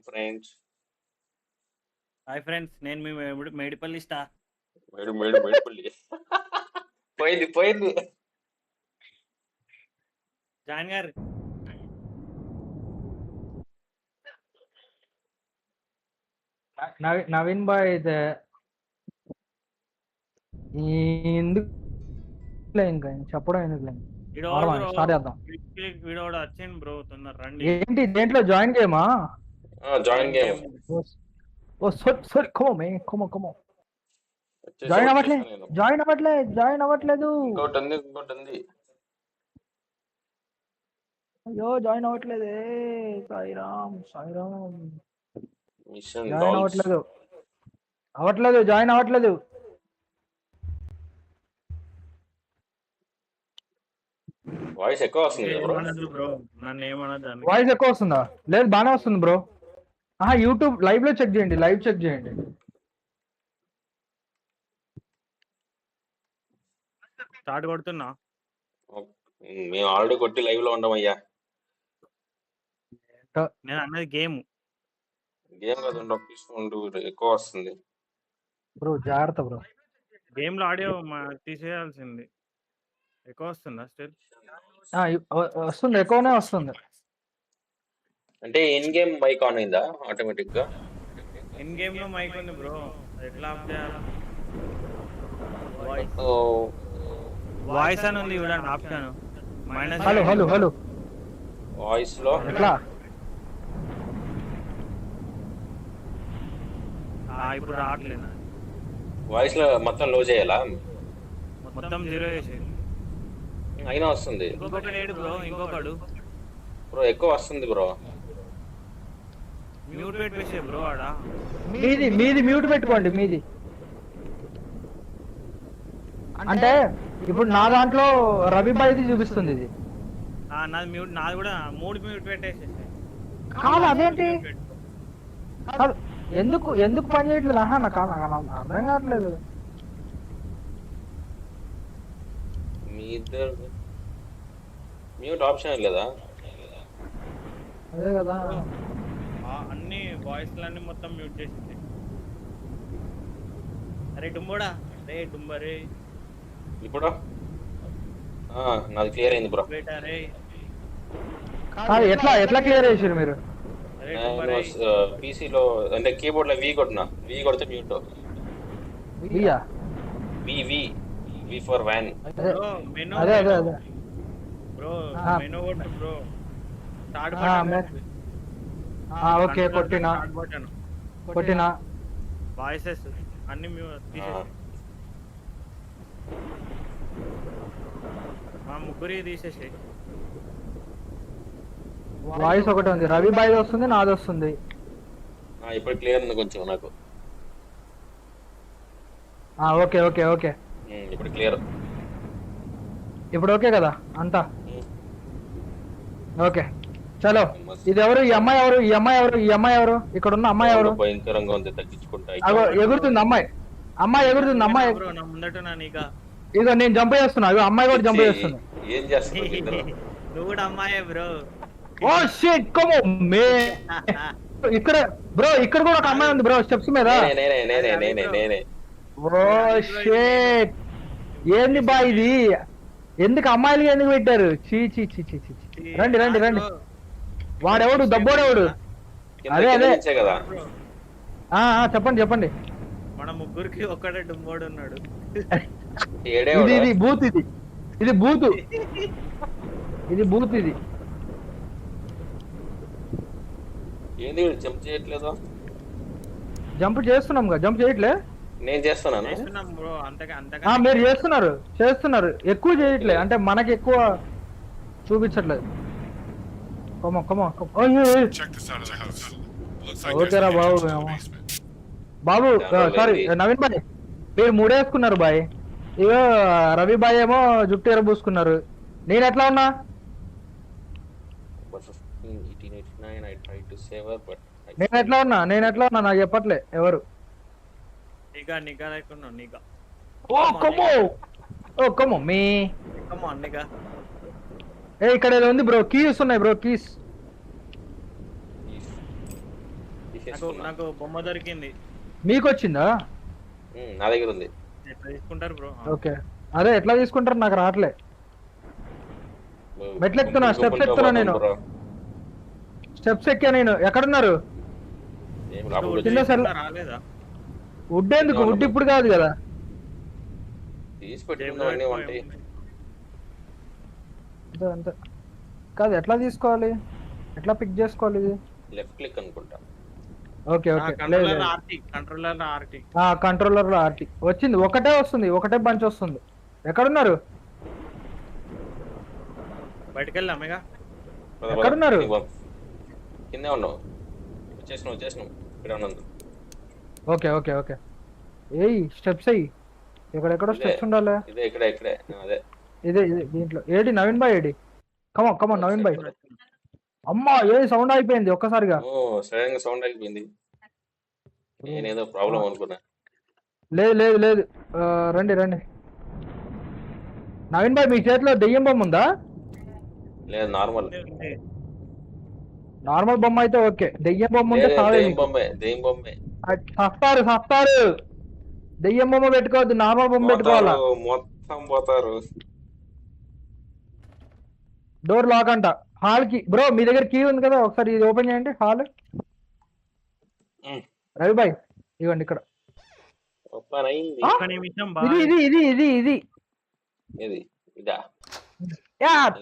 Friends. Hi friends, నేను మీ Medipalli star. Medipalli. పోయింది. John గారు నవీన్ బాయ్ ఇది ఎందుకు ఇంకా చెప్పడం ఎందుకు స్టార్ట్ చేద్దాం. వీడియో వచ్చింది బ్రో, తొందర రండి. ఏంటి దేంట్లో జాయిన్ గేమా? Join game. ఓ సారీ కమో జాయిన్ అవ్వట్లేదు. ఇంకోటి ఉంది. అయ్యో జాయిన్ అవ్వట్లేదే. సాయిరామ్ మిషన్ జాయిన్ అవ్వట్లేదు. వాయిస్ ఎక్కువ వస్తుంది బ్రో. నన్ను ఏమనదు. వాయిస్ ఎక్కువ వస్తుందా? లేదు, బాగానే వస్తుంది బ్రో. యూట్యూబ్ లైవ్ లో చెక్ చేయండి. స్టార్ట్ కొడుతున్నా. మేము ఆల్రెడీ కొట్టి లైవ్ లో ఉండమయ్యా. నేను అన్నది గేమ్ కదా, ఎక్కువ వస్తుంది బ్రో. జాగ్రత్త బ్రో. గేమ్ లో ఆడియో తీసేయాల్సింది. ఎక్కువ వస్తుందా? స్టిల్ వస్తుంది, ఎక్కువనే వస్తుంది. అంటే ఇన్ గేమ్ మైక్ ఆన్ అయిందా ఆటోమేటిక్ గా? ఇన్ గేమ్ లో మైక్ ఉంది బ్రో, ఎట్లా ఆఫ్ చేయాలి? వాయిస్ అని ఉంది చూడండి ఆప్షన్. హలో వాయిస్ లో ఎట్లా? ఇప్పుడు రావట్లేదు. వాయిస్ లో మొత్తం లో చేయాలా? మొత్తం 0 చేసి అయినా వస్తుంది. ఇంకొకడు బ్రో ఎక్కువ వస్తుంది బ్రో. Mute పెట్టేసే bro. ఆడ మీది మ్యూట్ పెట్టుకోండి. మీది అంటే ఇప్పుడు నా దాంట్లో రవి బాయ్ది చూపిస్తుంది ఇది. నాది కూడా 3 మ్యూట్ పెట్టేసేసి. కాదు అదేంటి? ఎందుకు పని చేయట్లేదు? నాకు అర్థం కావట్లేదు. మీ ఇద్దరు మ్యూట్ ఆప్షన్ లేదా? అదే కదా, అన్ని వాయిస్లన్నీ మొత్తం మ్యూట్ చేసింది. అరే డుంబోడా, రే డుంబరే. ఇప్పుడు నాది క్లియర్ అయింది బ్రో. ఎట్లా క్లియర్ చేసారు మీరు? పీసీలో అంటే కీబోర్డ్ లో వి కొట్టినా. వి కొడితే మ్యూట్. V for van. అదే బ్రో మెనూ కొట్టు బ్రో. స్టార్ట్ ఓకే కొట్టినా. వాయిసెస్ అన్ని తీసేసి మా ముగ్గురి తీసేసి. వాయిస్ ఒకటి ఉంది, రవి బాయ్ వస్తుంది, నాది వస్తుంది. ఇప్పుడు క్లియర్ ఉంది కొంచెం నాకు. ఓకే ఇప్పుడు క్లియర్. ఇప్పుడు ఓకే కదా అంతా? ఓకే చలో. ఇది ఎవరు? ఈ అమ్మాయి ఎవరు? ఇక్కడ ఉన్న అమ్మాయి ఎవరు? భయంకరంగా ఉంది, తగ్గించుకుంటా. ఎగురుతుంది అమ్మాయి. ఎగురుతుంది అమ్మాయి. ఇదిగో నేను జంప్ చేస్తున్నా. అమ్మాయి కూడా జంప్ చేస్తుంది. ఏం చేస్తున్నా? నువ్వు కూడా అమ్మాయే bro. Oh shit come on మే. ఇక్కడ కూడా ఒక అమ్మాయి ఉంది బ్రో, స్టెప్స్ మీద. నేనే. ఓ షిట్, ఏంది బా ఇది? ఎందుకు అమ్మాయిలు ఎందుకు పెట్టారు? చీ. రండి. వాడెవడు? దబ్బోడెవడు? అదే కదా. చెప్పండి. మన ముగ్గురికి ఒక్కడే డుంబోడు ఉన్నాడు. ఇది బూత్. ఇది బూత్. ఏంది జంప్ చేయట్లేదు? జంప్ చేస్తున్నాం కదా. జంప్ చేయట్లే? నేను చేస్తున్నాను బ్రో. మీరు చేస్తున్నారు. ఎక్కువ చేయట్లే, అంటే మనకి ఎక్కువ చూపించట్లేదు. ఓకేరా బాబు. సారీ నవీన్ బాయ్, మీరు 3 వేసుకున్నారు బాయ్. ఇగో రవి బాయ్ ఏమో జుట్టు ఎరబూసుకున్నారు. నేను ఎట్లా ఉన్నా? నేను ఎట్లా ఉన్నా నాకు చెప్పట్లే ఎవరు. ఇక్కడ ఏదో ఉంది బ్రో, కీస్ ఉన్నాయి బ్రో. కీస్ తీసేసుకున్నా. నాకు బొమ్మ దొరికింది. మీకు వచ్చిందా? నా దగ్గర ఉంది. ఎట్లా తీసుకుంటారు బ్రో? ఓకే, అదే ఎట్లా తీసుకుంటారు నాకు రావట్లే. మెట్లు ఎక్కుతున్నా, గుంపులు స్టెప్స్ గుంపులుగా ఎక్కుతున్నా పోతాం నేను. బ్రో. స్టెప్స్ ఎక్కా నేను. ఎక్కడున్నారు? ఏం లోపలికి కింద సెల్ రాలేదా? వుడ్ ఎందుకు? వుడ్ ఇప్పుడు కాదు కదా. తీసి పెట్టుకుందామని వంటి అంతే అంతే కాదు, ఎట్లా తీసుకోవాలి, ఎట్లా పిక్ చేసుకోవాలి ఇది? లెఫ్ట్ క్లిక్ అనుకుంటా. Okay okay, controller RT, controller RT. Controller లో ఆర్టీ వచ్చింది. ఒకటే వస్తుంది, ఒకటే బంచ్ వస్తుంది. ఎక్కడున్నారు? బయటికి వెళ్దాం ఇక. ఎక్కడున్నారు? కిందే ఉన్నావు. వచ్చేసినావు ఇక్కడ ఉన్నందు. ఓకే ఓకే ఓకే, ఏయ్ స్టెప్స్ అయ్యి, ఎక్కడెక్కడో స్టెప్స్ ఉండాలి. ఇక్కడే అదే. ఇదే దీంట్లో. ఏడి నవీన్ బాయ్, ఏడి? Come on Naveen. అమ్మా ఏది సౌండ్ అయిపోయింది ఒక్కసారిగా. సడన్ గా సౌండ్ అయిపోయింది. నేనేదో ప్రాబ్లం అనుకున్నా. లేదు లేదు లేదు, రండి రండి. నవీన్ బాయ్, మీ చేతిలో దెయ్యం బొమ్మ ఉందా? లేదు, నార్మల్. నార్మల్ బొమ్మ అయితే ఓకే, దెయ్యం బొమ్మ ఉంటే దెయ్యం బొమ్మే. సస్తారు. దెయ్యం బొమ్మ పెట్టుకోవద్దు, నార్మల్ బొమ్మ పెట్టుకోవాలా. మొత్తం పోతారు. డోర్ లాక్ అంట. హాల్ కి బ్రో, మీ దగ్గర కీ ఉంది కదా, ఒకసారి ఇది ఓపెన్ చేయండి. హాల్ రవి బాయ్, ఇవ్వండి ఇక్కడ. ఓపెన్ అయింది. ఇది ఇది ఇది ఇది ఇది ఇదా?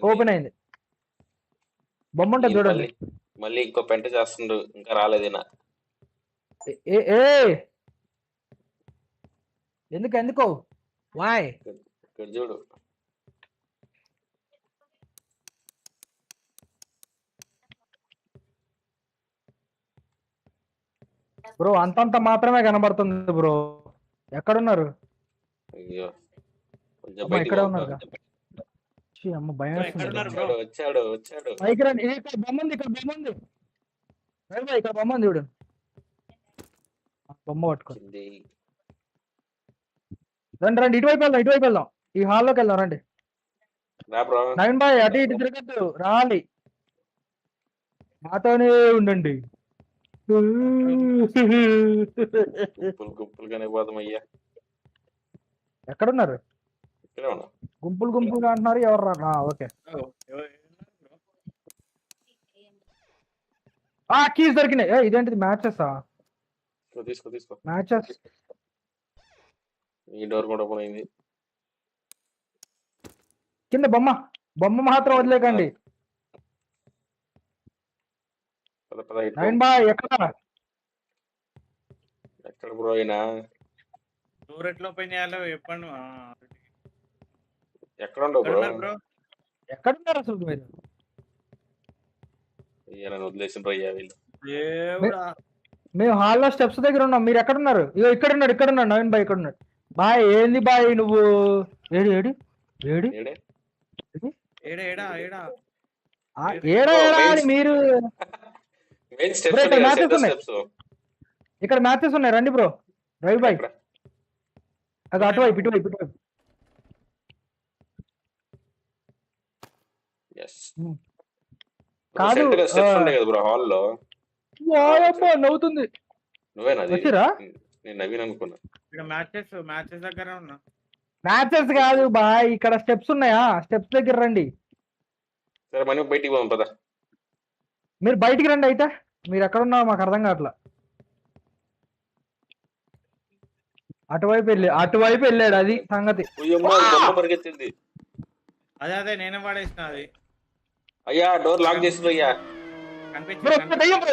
ఓపెన్ అయింది. బొమ్మ ఉంటుంది చూడండి. మళ్ళీ ఇంకో పెంట చేస్తుండు, ఇంకా రాలేదేనా? ఎందుకో వాయ్ ఇక్కడ చూడు. బ్రో అంతంత మాత్రమే కనబడుతుంది బ్రో. ఎక్కడున్నారు? అయ్యో, కొంచెం అమ్మ, బయటికి ఇక్కడే పో. ఉన్నారు. అమ్మ భయం వేస్తుంది. వచ్చాడు. పైకి రండి, ఇక్కడ బొమ్మ ఉంది, ఇక్కడ బొమ్మ ఉంది. రవి బాయ్, ఇక్కడ బొమ్మ ఉంది చూడు. బొమ్మ పట్టుకో. రండి రండి, ఇటువైపు వెళ్దాం. ఈ హాల్లోకి వెళ్దాం రండి. నవీన్ బాయ్ అటు ఇటు తిరగద్దు, రావాలి. నాతోనే ఉండండి. గుంపులుగానే పోదాం అయ్యా. ఎక్కడున్నారు? ఇక్కడే ఉన్నా. గుంపులుగా అంటున్నారు. ఎవరు? ఓకే, కీస్ దొరికినాయి. ఇదేంటిది? మ్యాచెస్ తీసుకో. మ్యాచెస్. ఈ డోర్ కూడా ఓపెన్ అయింది. కింద బొమ్మ మాత్రం వదిలేకండి. నవీన్ బాయ్ ఎక్కడ బ్రో అయినా? డోర్ ఎట్లా ఓపెన్ చేయాలో చెప్పండి. ఎక్కడ ఉండవు బ్రో? ఎక్కడున్నారు అసలు మీరు? నన్ను వదిలేసిన బ్రో అయ్యా వీళ్ళు. మేము హాల్లో స్టెప్స్ దగ్గర ఉన్నాం. మీరు ఎక్కడున్నారు? ఇగో ఇక్కడున్నాడు నవీన్ బాయ్, ఇక్కడ ఉన్నాడు. బాయ్ ఏంది బాయ్ నువ్వు? ఏడి ఏడా అని మీరు. ఇక్కడ మ్యాచెస్ ఉన్నాయి, రండి బ్రో. రవి బాయ్ అది అటువైపు, ఇటువైపు. కాదు, నవ్వుతుంది. నువ్వేనా? వచ్చిరా? నేను నవీన్ అనుకున్నా. మ్యాచెస్ దగ్గర ఉన్నా. మ్యాచెస్ కాదు బాయ్, ఇక్కడ స్టెప్స్ ఉన్నాయా? స్టెప్స్ దగ్గర రండి. సరే మనం బయటికి పోదాం పద. మీరు బయటికి రండి. అయితే మీరు ఎక్కడ ఉన్నారో మాకు అర్థం కావట్లా. అటువైపు వెళ్ళాడు, అది సంగతి. పరిగెత్తింది. అదే నేనే పడేసిన అది. అయ్యా డోర్ లాక్ చేసిండ్రు అయ్యా.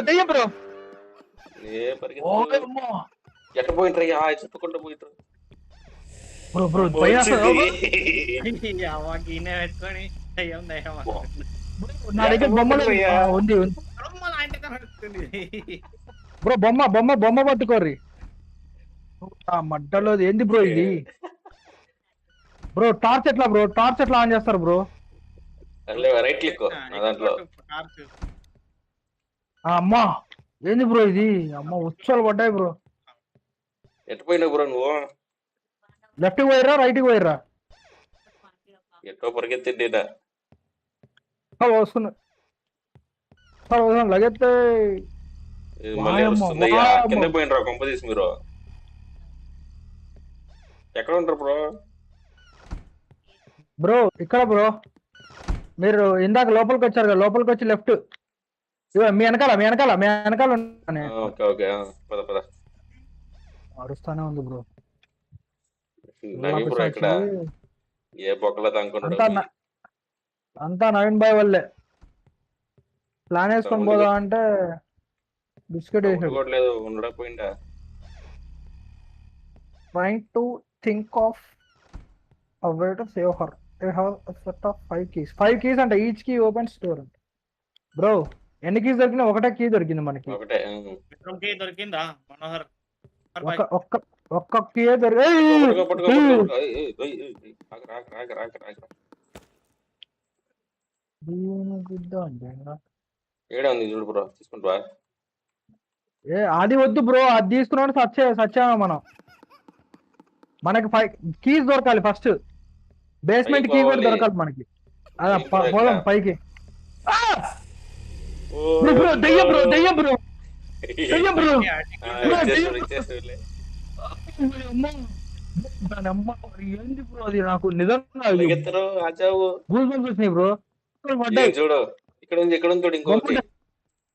దెయ్యం బ్రో. ఎట్ట పోయిండ్రు అయ్యా? చెప్పుకుంటూ పోయిండ్రు. పెట్టుకొని నా దగ్గర బొమ్మలు ఉంది. బ్రో బొమ్మ పట్టుకోర్రి. మడ్డలో ఏంది బ్రో ఇది? బ్రో టార్చ్ ఎట్లా ఆన్ చేస్తారు బ్రో? రైట్ క్లిక్ దాంట్లో. అమ్మా ఏంది బ్రో ఇది? అమ్మ ఉత్సవాలు పడ్డాయి బ్రో. ఎట్టు పోయినావు బ్రో నువ్వు? లెఫ్ట్ కి పోయిర్రా, రైట్ కి పోయిర్రా? ఎట్టో పరిగెత్తిండేనా? వస్తున్నా లగెత్తే. ఇది మళ్ళీ వాయమ్మ, వస్తుంది అయ్యా. వాయమ్మ. కింద పోయినరా కొంప తీసి మీరు. ఎక్కడ ఉంటారు బ్రో? బ్రో ఇక్కడ బ్రో, మీరు ఇందాక లోపలికి వచ్చారు కదా, లోపలికి వచ్చి లెఫ్ట్. ఇదిగో మీ వెనకాల ఉన్నాను. ఓకే ఓకే, పద పద. అరుస్తానే ఉంది బ్రో. నవీ బ్రో ఎక్కడ? ఏ బొక్కలో తనుకున్నాడు? అంతా నవీన్ బాయ్ వల్లే. ప్లాన్ వేసుకొని పోదా అంటే బిస్కెట్ వేసాడు. కూడా లేదు, ఉండకపోయిందా? Trying to think of a way to save her. I have a set of 5 keys. 5 keys అంటే each key opens door. Bro ఎన్ని కీస్ దొరికినా ఒకటే కీ దొరికింది మనకి. ఒకటే. బెడ్రూమ్ కీ దొరికిందా మనోహర్? ఒక్క కీ దొరికి. ఏడా ఉంది చూడు బ్రో, తీసుకుంటా. అది వద్దు బ్రో, అది తీసుకున్నాడు సచ్చామా మనం. మనకి 5 కీస్ దొరకాలి ఫస్ట్. బేస్మెంట్ కీ కూడా దొరకాలి మనకి. పోదాం పైకి. బ్రో దెయ్యం బ్రో. ఏంది బ్రో అది? నాకు నిజంగా బ్రో చూడు, ఇక్కడ ఉంది చూడు, ఇంకోటి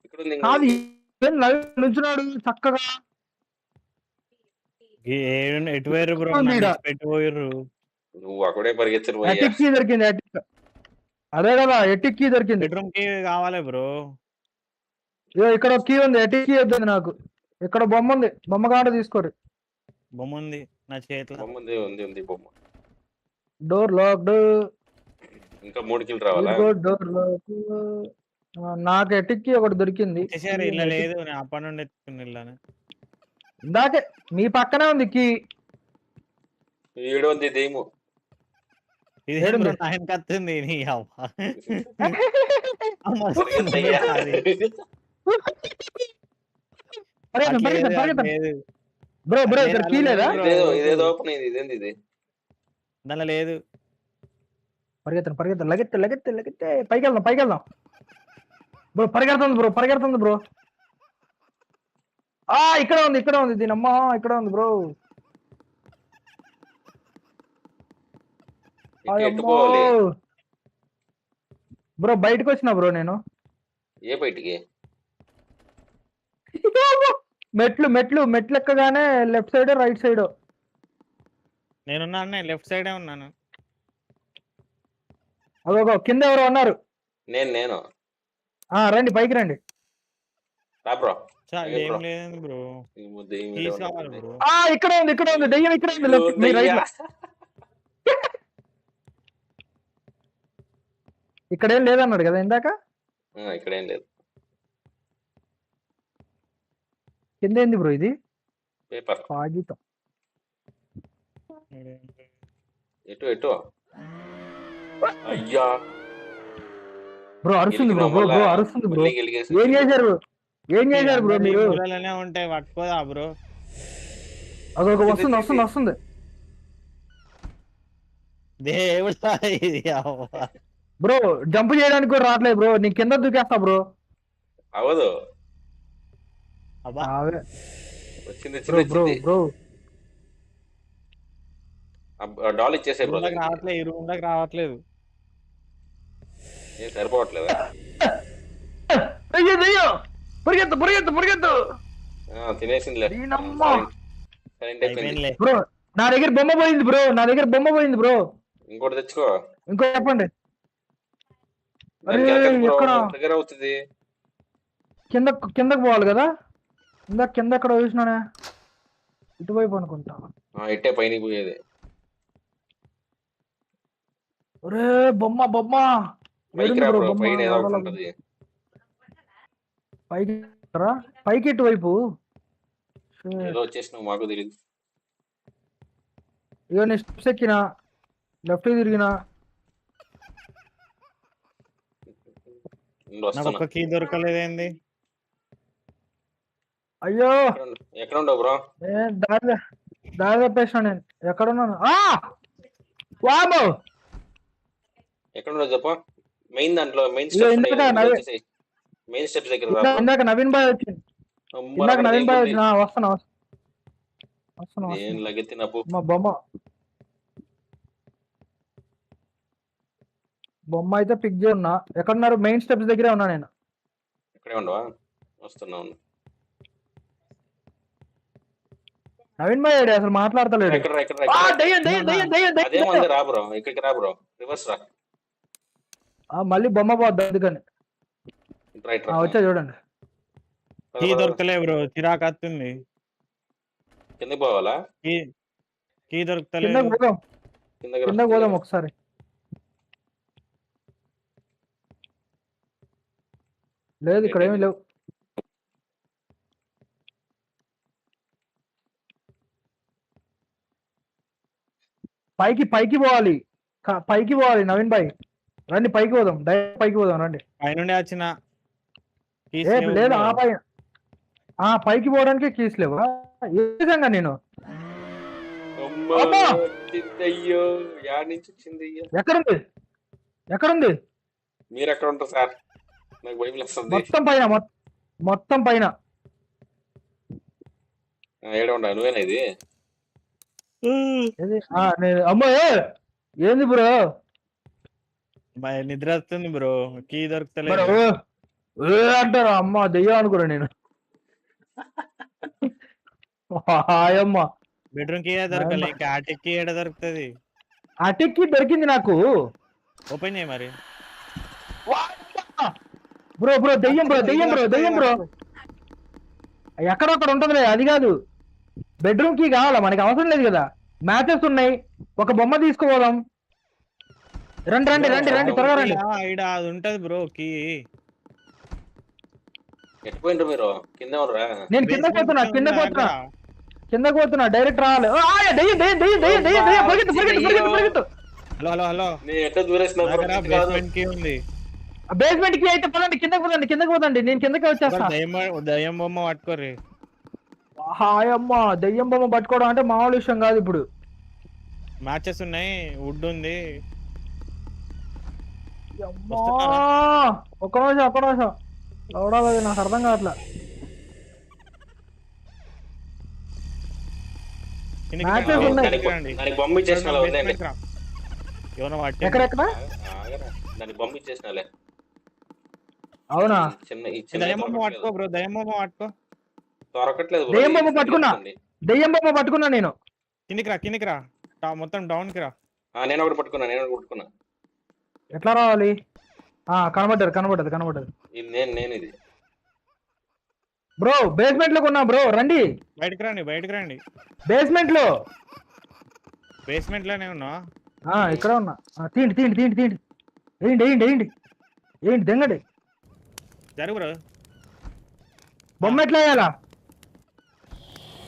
ఇక్కడ ఉంది. నుంచున్నాడు చక్కగా. ఎటు పోయారు బ్రో? పోయారు. నువ్వు అక్కడే పరిగెత్తరు. ఎటిక్ కీ దొరికింది. అదే కదా, ఎటిక్ కీ దొరికింది. బెడ్రూమ్ కీ కావాలి బ్రో. ఇక్కడ కీ ఉంది, ఎటిక్ కీ వద్దు నాకు. ఇక్కడ బొమ్మ ఉంది, బొమ్మ కాడ తీసుకోరు. బొమ్మ ఉంది నా చేతిలో. బొమ్మ ఉంది బొమ్మ. Door locked. ఇంకా 3 కిల్ రావాలా? Door lock. నాకు ఎటిక్ కీ ఒకటి దొరికింది. ఇలా లేదు, నేను అప్పటి నుండి ఎత్తుకుని వెళ్ళాను. ఇందాకే మీ పక్కనే ఉంది కీ. ఏడు ఉంది దేము. ఇది ఆయన కత్తుంది నీ అవ్వ. బ్రో ఇక్కడ కీ లేదా? ఇదేదో ఓపెన్ అయింది. ఇదేంది ఇది? దానిలో లేదు. పరిగెత్తాను లగెత్తే పైకి వెళ్దాం. బ్రో పరిగెడుతుంది బ్రో. ఇక్కడ ఉంది దీనమ్మా, ఇక్కడ ఉంది బ్రో. బ్రో బయటకు వచ్చినా బ్రో నేను. ఏ బయటికి? మెట్లు ఎక్కగానే లెఫ్ట్ సైడ్ రైట్ సైడ్. నేనున్నాను, లెఫ్ట్ సైడే ఉన్నాను. అదొక కింద ఎవరో ఉన్నారు. నేను రండి పైకి రండి. బ్రో ఏం లేదు బ్రో, ఇక్కడ ఉంది దెయ్యం. ఇక్కడ ఉంది రైట్. ఇక్కడేం లేదన్నాడు కదా ఇందాక. ఇక్కడేం లేదు. కింద ఏంది బ్రో ఇది? పేపర్ కాగితం. ఎటు అయ్యా బ్రో అరుస్తుంది బ్రో. అరుస్తుంది బ్రో. ఏం చేశారు బ్రో మీరు? ఉంటాయి పట్టుకోదా బ్రో? అదొక వస్తుంది. దేవుడా ఇది బ్రో జంప్ చేయడానికి కూడా రావట్లేదు బ్రో. నీ కింద దూకేస్తా బ్రో. అవదు. బ్రో డాల్ ఇచ్చేసే బ్రో. రావట్లేదు. సరిపోవట్లేదా? పరిగెత్తు. తినేసిందిలే బ్రో. నా దగ్గర బొమ్మ పోయింది బ్రో. ఇంకోటి తెచ్చుకో. ఇంకో చెప్పండి. దగ్గర అవుతుంది. కిందకు పోవాలి కదా. కింద ఎక్కడ చూసినానే, ఇటువైపు అనుకుంటా. ఇట్టే పైన పోయేది. ఒరే బొమ్మ పైకి ఇటువైపు. వచ్చేసినావు, మాకు తెలియదు. ఇక నేను స్టెప్స్ ఎక్కినా, లెఫ్ట్ తిరిగినా. ఒక్క కీ దొరకలేదేంది? అయ్యో ఎక్కడ ఉండవు బ్రో? దారి తప్పేసిన నేను. ఎక్కడున్నాను? వామో ఎక్కడ ఉండవు చెప్ప. మెయిన్ దాంట్లో మెయిన్ స్టెప్స్ దగ్గర. ఇందాక నవీన్ బాయ్ వచ్చింది. ఇందాక నవీన్ బాయ్ వచ్చిన వస్తున్నా వస్తున్నా నేను లగెత్తినప్పు మా బొమ్మ అయితే పిక్ చేస్తున్నా. ఎక్కడున్నారు? మెయిన్ స్టెప్స్ దగ్గరే ఉన్నా నేను. ఇక్కడే ఉండవా? వస్తున్నాను. నవీన్ బాయ్ ఏడి అసలు మాట్లాడతలేడు. అదేమంది రా బ్రో, ఇక్కడికి రా బ్రో, రివర్స్ రా. మళ్ళీ బొమ్మ పోద్ది అందుకని. వచ్చా చూడండి. కీ దొరకలే బ్రో, చిరాకు వస్తుంది. కిందకి పోవాలా? కీ దొరకలే. కిందకి పోదాం ఒకసారి. లేదు ఇక్కడ ఏమీ లేవు. పైకి పోవాలి, పైకి పోవాలి నవీన్ భాయ్. రండి పైకి పోదాం, డైరెక్ట్ పైకి పోదాం రండి. పైనుండి వచ్చిన లేదు పైకి పోవడానికి కీస్ లేవా? ఏ విధంగా నేను ఎక్కడుంది? మీరు ఎక్కడ ఉంటారు సార్? నాకు బైబిల్ వస్తుంది. మొత్తం పైన ఏడు ఉండ. నువ్వేనా ఇది? అమ్మో ఏంది బ్రో? నిద్ర వస్తుంది బ్రో, కీ దొరుకుతలే అంటారు. అమ్మ దెయ్యం అనుకున్నా నేను. హాయమ్మ, బెడ్రూమ్ కీ దొరకలే, అటెక్ కీ ఏడ దొరుకుతుంది? అటెక్ కీ దొరికింది నాకు. ఓపెన్ చేయి మరి. బ్రో దెయ్యం బ్రో. ఎక్కడొక్కడ ఉంటుందిలే, అది కాదు. బెడ్రూమ్ కీ కావాలా? మనకి అవసరం లేదు కదా. మ్యాచెస్ ఉన్నాయి, ఒక బొమ్మ తీసుకోపోదాం. రండి త్వరగా రండి. అది ఉంటది బ్రో కీ. ఎట్టిపోయిండ్రు మీరు? కింద ఉండరా? నేను కిందకు పోతున్నా డైరెక్ట్ రావాలి. పరిగెత్తు. హలో నేను ఎట్లా దూరేసిన? బేస్మెంట్ కి అయితే పదండి, కిందకు పోదండి. నేను కిందకి వచ్చేస్తా. దయ్యం బొమ్మ పట్టుకోర్రి. హాయమ్మ, దయ్యం బొమ్మ పట్టుకోవడం అంటే మామూలు విషయం కాదు. ఇప్పుడు మ్యాచెస్ ఉన్నాయి, వుడ్ ఉంది. ఒక్క నిమిషం ఎవడాలి, నాకు అర్థం కావట్లా. బొమ్మ ఇచ్చేసిన ఎక్కడెక్కడ? దానికి బొమ్మ ఇచ్చేసినాలే. అవునా? దయ్యం బొమ్మ పట్టుకో బ్రో, దయ్యం బొమ్మ పట్టుకో. దొరకట్లేదు. దయ్యం బొమ్మ పట్టుకున్నా నేను. కిందికి రా, మొత్తం డౌన్ కి రా. నేను ఒకటి పట్టుకున్నా. ఎట్లా రావాలి? కనబడ్డది. నేను ఇది బ్రో బేస్మెంట్ లో ఉన్నా బ్రో. రండి బయటకు రండి. బేస్మెంట్ లోనే ఉన్నా. ఇక్కడ ఉన్నా. తీయండి. ఏంటి దెంగడి జరుగు బ్రో. బొమ్మ ఎట్లా వేయాలా?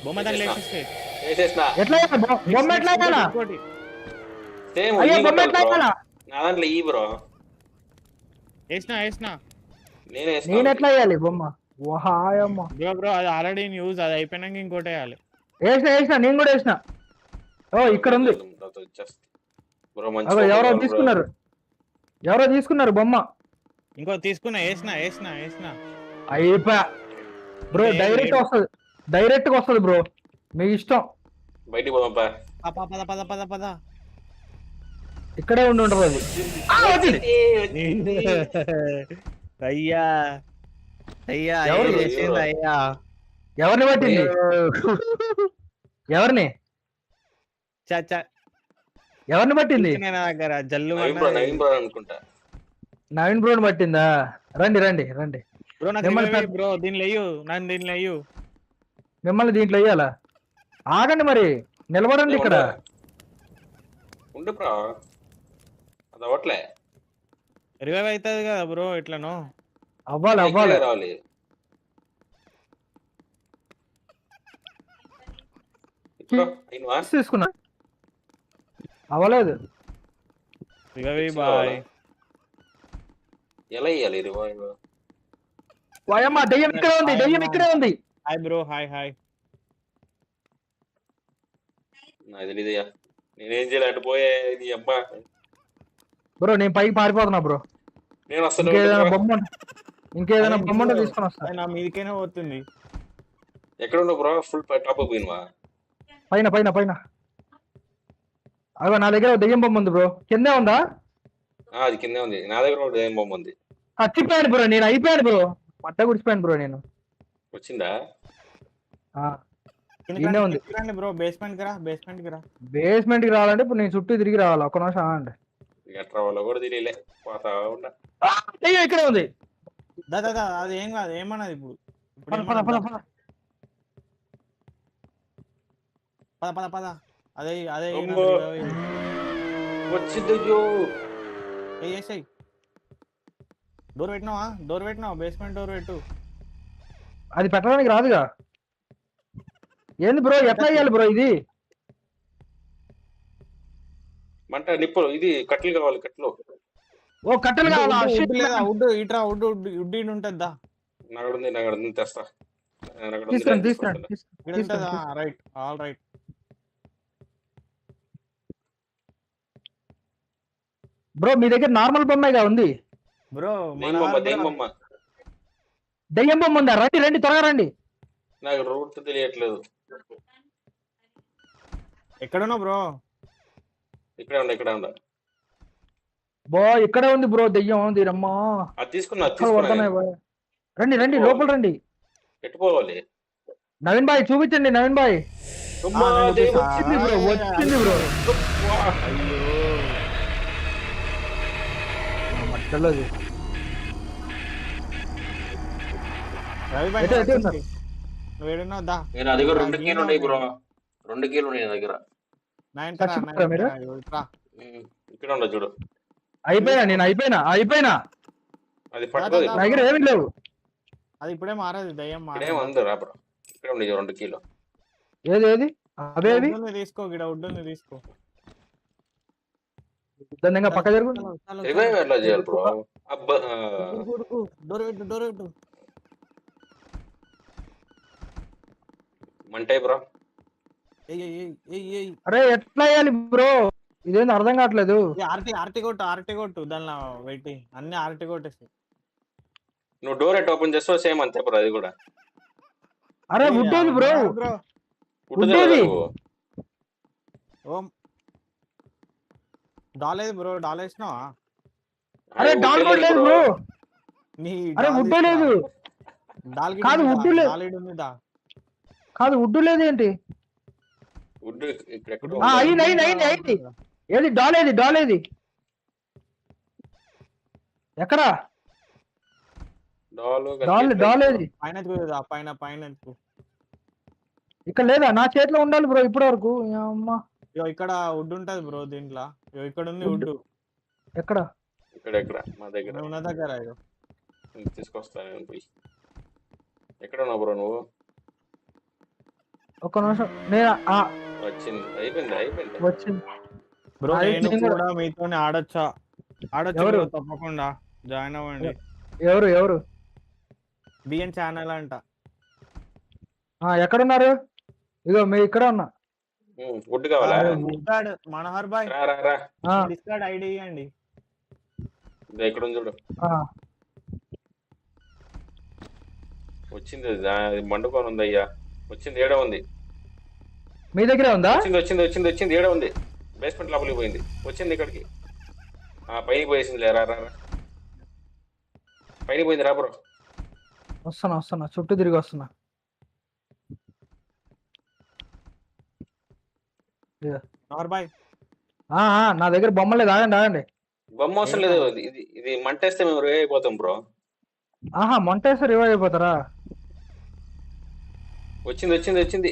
బొమ్మ దాన్ని ఎట్లా బొమ్మ ఎట్లా వేయాలా? బొమ్మ ఎట్లా వేయాలా? నా దాంట్లో ఈ బ్రో వేసినా. నేను ఎట్లా వేయాలి బొమ్మ? ఓహాయమ్మ బ్రో అది ఆల్రెడీ న్యూస్, అది అయిపోయినాక ఇంకోటి వేయాలి. వేసిన నేను కూడా వేసిన. ఇక్కడ ఉంది. ఎవరో తీసుకున్నారు బొమ్మ. ఇంకో తీసుకున్నా. వేసిన అయిపోయా బ్రో. డైరెక్ట్ గా వస్తుంది బ్రో, మీ ఇష్టం. బయటికి పోదాం. పద. ఇక్కడే ఉండి అది. అయ్యా ఎవరిని పట్టింది? ఎవరిని పట్టింది? దగ్గర జల్లు అనుకుంటా. నవీన్ బ్రోని పట్టిందా? రండి. బ్రో దీనిలో అయ్యు. మిమ్మల్ని దీంట్లో అయ్యాలా? ఆగండి మరి, నిలబడండి ఇక్కడ. ఉండు బ్రో, అది అవ్వట్లే. రివైవ్ అవుతుంది కదా బ్రో. ఎట్లనో అవ్వాలి. రావాలి. తీసుకున్నా, అవ్వలేదు. Revive boy. ఎలా ఇయ్యాలి రివైవ్? వాయమ్మ, దెయ్యం ఇక్కడే ఉంది. Hi bro. హాయ్. నాకు తెలీదయ్యా, నేనేం చేయాలి? అటు పోయే నీ అబ్బా బ్రో. నేను పైకి పారిపోతున్నా బ్రో. నేను ఇంకేదైనా బొమ్మ ఉంటే తీసుకొని వస్తా. నా మీదకైనా పోతుంది. ఎక్కడ ఉన్నావు బ్రో? Full top పోయినవా? పైన పైన పైన. అగో నా దగ్గర ఓ దెయ్యం బొమ్మ ఉంది బ్రో. కిందే ఉందా? అది కిందే ఉంది. నా దగ్గర కూడా ఏం బొమ్మ ఉంది. చచ్చిపోయాను బ్రో, నేను అయిపోయాను బ్రో. మట్ట గుడిచిపోయాను బ్రో నేను. వచ్చిందా? ఆ, కిందకి ఈయనే రండి, ఉంది. కిందకి రండి బ్రో, బేస్మెంట్ కి రా, బేస్మెంట్ కి రా. బేస్మెంట్ కి రావాలంటే ఇప్పుడు నేను చుట్టూ తిరిగి రావాలి. ఒక్క నిమిషం ఆగండి. ఎట్రా వాళ్ళ కూడా తెలియలే, పోతా ఉన్నా. ఆ, దెయ్యం ఇక్కడే ఉంది. దా దా దా, అది ఏం కాదు, ఏమన్నది ఇప్పుడు? ఇప్పుడు పద పద ఏమన్నది? పద దా. పద. పద పద పద. అదే అదే అమ్మో. వచ్చిందయ్యో. వేసాయి. డోర్ పెట్టినావా? డోర్ పెట్టినావా? బేస్మెంట్ డోర్ పెట్టు. అది పెట్టడానికి రాదుగా. ఏంది బ్రో, ఎట్లా అయ్యాలి బ్రో ఇది? మంట నిప్పులు, ఇది కట్లు కావాలి, కట్లు. ఓ కట్టెలు కావాలా? వుడ్ లేదా? వుడ్ ఇట్రా, వుడ్ వుడ్ ఇటు ఉంటుంది. దా నాగడుంది తెస్తా. తీసుకురండి తీసుకురండి ఇక్కడ ఉంటుందా? Right, all right. బ్రో మీ దగ్గర నార్మల్ బొమ్మగా ఉంది. బ్రో దెయ్యం బొమ్మ, దెయ్యం బొమ్మ. దెయ్యం బొమ్మ ఉందా? రండి రండి త్వరగా రండి. నాకు రూట్ తెలియట్లేదు. ఎక్కడున్నావు బ్రో? ఇక్కడే ఉండ. బో ఇక్కడే ఉంది బ్రో దెయ్యం. దీరమ్మా అది తీసుకున్నా, పడుతున్నాయి. రండి రండి లోపల రండి. ఎట్టుకోవాలి. నవీన్ బాయ్ చూపించండి. నవీన్ బాయ్ అమ్మా, నేను దెయ్యం చూసా. వచ్చింది. బ్రో, వచ్చింది బ్రో. అయ్యో మట్టలోది. రవి బాయ్, ఎటు, ఎటు ఉన్నారు? నువ్వు ఏడున్నావు? దా నేను నా దగ్గర 2 కీలు ఉన్నాయి బ్రో. 2 కీలు ఉన్నాయి నా దగ్గర. నైన్ చచ్చిపోతారా మీరు? ఇక్కడ ఉండదు చూడు. అయిపోయినా నేను అయిపోయినా. అది పట్టుకోదు. నా దగ్గర ఏమి లేవు. అది ఇప్పుడే మారదు, దయ్యం ఇక్కడేం మారదు. ఉంది రా బ్రో. ఇక్కడ ఉంది 2 కీలు. ఏది ఏది అదేది? వుడ్ ఉంది తీసుకో, గిడ వుడ్ ఉంది తీసుకో. దాన్ని పక్క జరుగు. రివైవ్ ఎట్లా చేయాలి బ్రో? అబ్బా, డోర్ పెట్టు, డోర్ పెట్టు. మంటే బ్రో. అరే ఎట్లా అయ్యాలి బ్రో? ఇదేంది అర్థం కావట్లేదు. ఆర్టీ కొట్టు దానిలో పెట్టి అన్ని ఆర్టీ కొట్టేసి. నువ్వు డోర్ ఎట్ ఓపెన్ చేస్తావు సేమ్ అంతే బ్రో. అది కూడా అరే వుడ్ ఏది బ్రో? బ్రో ఉంటుంది కదా నువ్వు. ఓం డాలేదు బ్రో, డాల్ వేసినావా? అరే డాల్ కూడా లేదు బ్రో. నీ అరే వుడ్ లేదు. డాల్ కాదు, వుడ్ లేదు. డాల్ ఉంది. దా కాదు వుడ్ లేదు ఏంటి? వుడ్ ఇక్కడ ఎక్కడో ఆ, ఉంది. అయింది. ఏది డాల్ ఏది? డాల్ ఏది? ఎక్కడా డాల్ ఏది? పైన ఎత్తుకుదా, పైన పైన ఎత్తుకు. ఇక్కడ లేదా? నా చేతిలో ఉండాలి బ్రో ఇప్పటి వరకు. అమ్మా ఇగో ఇక్కడ వుడ్ ఉంటది బ్రో దీంట్లో. ఇగో ఇక్కడ ఉంది వుడ్. ఎక్కడ? ఇక్కడ మా దగ్గర ఉన్న దగ్గర. ఇగో తీసుకొస్తాను నేను పోయి. ఎక్కడ ఉన్నావు బ్రో నువ్వు? ఒక్క నిమిషం. నేను వచ్చింది. అయిపోయింది. వచ్చింది బ్రో. అది నేను నేను కూడా- కూడా మీతోనే ఆడొచ్చా? ఆడొచ్చు ఎవరు? bro, తప్పకుండా జాయిన్ అవ్వండి. ఎవరు? బిఎన్ ఛానల్ అంట. ఎక్కడున్నారు? ఇగో మీ ఇక్కడ ఉన్నా. వుడ్ కావాలా? డిస్కార్డ్ మనోహర్ బాయ్, రా. డిస్కార్డ్ ఐడి ఇవ్వండి. ఇది ఎక్కడ ఉంది చూడు. వచ్చింది. అది మండుకొని ఉంది అయ్యా. వచ్చింది. ఏడ ఉంది? మీ దగ్గరే ఉందా? వచ్చింది. ఏడ ఉంది? బేస్మెంట్ లోపలికి పోయింది. వచ్చింది ఇక్కడికి. పైకి పోయేసింది. రా. పైన పోయింది. రా బ్రో. వస్తున్నా చుట్టూ తిరిగి వస్తున్నా. మనోహర్ బాయ్, నా దగ్గర బొమ్మ లేదు. ఆగండి. బొమ్మ అవసరం లేదు. ఇది మంటేస్తే మేము రే అయిపోతాం బ్రో. మొంటేశ్వర్ రివైవ్ అయిపోతారా? వచ్చింది.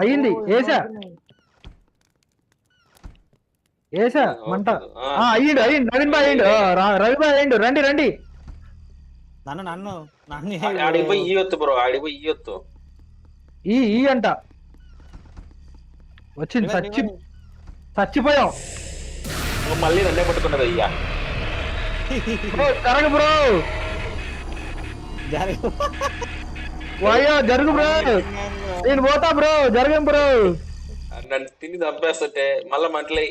అయ్యింది. ఏసా మంట. అయ్యిండు. నవీన్ బాయ్ అయ్యిండు. రవి బాయ్ అయ్యిండు. రండి. నన్ను ఆడికి పోయి ఇయ్యొత్తు బ్రో. ఇయ్యొత్తు. ఈ అంట వచ్చింది. చచ్చిపోయాం. మళ్ళీ నన్నే పట్టుకున్నది అయ్యా. కరగ బ్రో. వాయో జరుగు బ్రో. నేను పోతా బ్రో. జరగం బ్రో. నన్ను తిని చంపేస్తుంటే మళ్ళా మంటలై